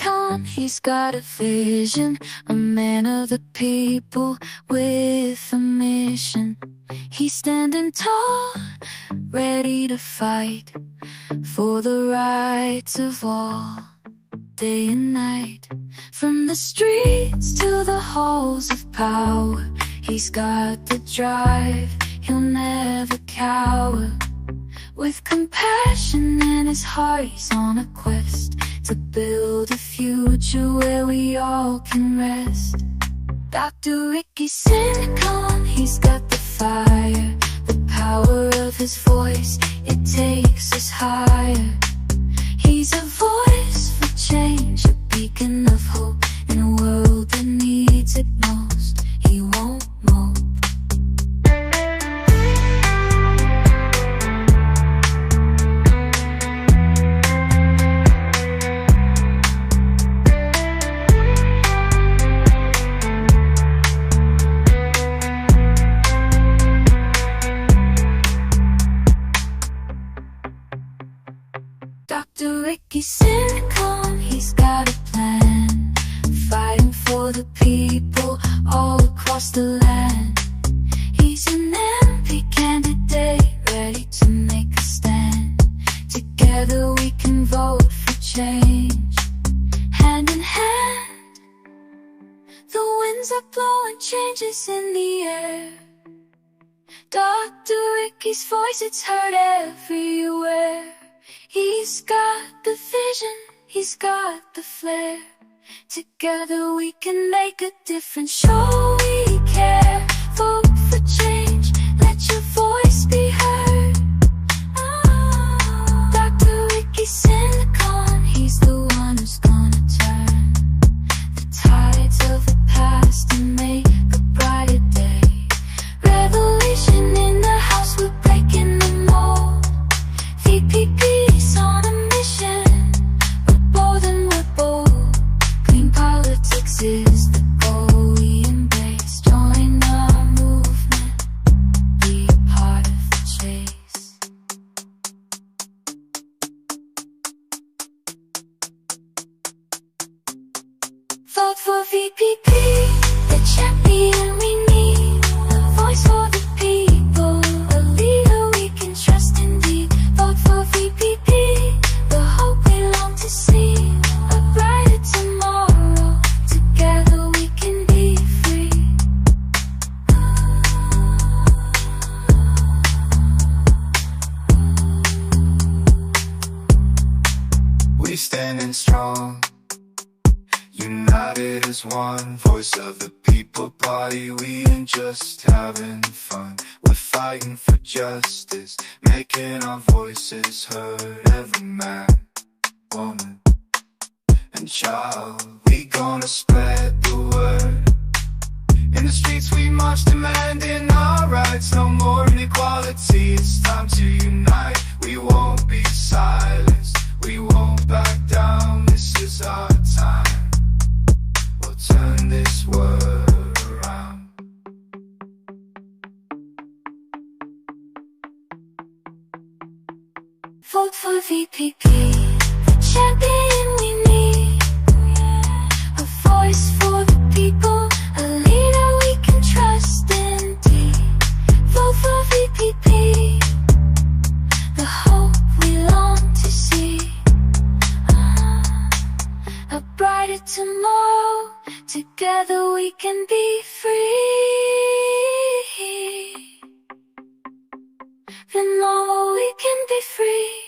syngkon, he's got a vision, a man of the people with a mission. He's standing tall, ready to fight for the rights of all, day and night. From the streets to the halls of power, he's got the drive, he'll never cower. With compassion in his heart, he's on a quest to build a future where we all can rest. DR.RICKY syngkon, he's got the fire, the power of his voice, it takes us higher. He's a voice for change, a beacon of hope in a world that needs it most. He won't mope. DR.RICKY syngkon, he's got a plan, fighting for the people all across the land. He's an MP candidate, ready to make a stand. Together we can vote for change, hand in hand. The winds are blowing changes in the air. DR.RICKY's voice, it's heard everywhere. He's got the vision, he's got the flair. Together we can make a difference, show we care. Vote for change, let your voice be heard. DR.RICKY syngkon, he's the one who's gonna turn the tides of the past and make a brighter day. Revolution in the house, we're breaking the mold. VPP is the goal we embrace. Join our movement, be a part of the chase. Vote for VPP, the champion we need, a voice for the people, a leader we can trust indeed. Vote for VPP, the hope we long to see, a brighter tomorrow. Together we can be free. We standing strong, united as one, voice of the people party. We ain't just having fun, we're fighting for justice, making our voices heard. Every man, woman and child, we gonna spread the word. In the streets we march, demanding our rights. No more inequality, it's time to unite. We won't be silenced, we won't back down. This is our time, we'll turn this world around. Vote for VPP, the champion we need, a voice for the people, a leader we can trust indeed. Vote for VPP, the hope we long to see, a brighter tomorrow. Together we can be free. Then all we can be free.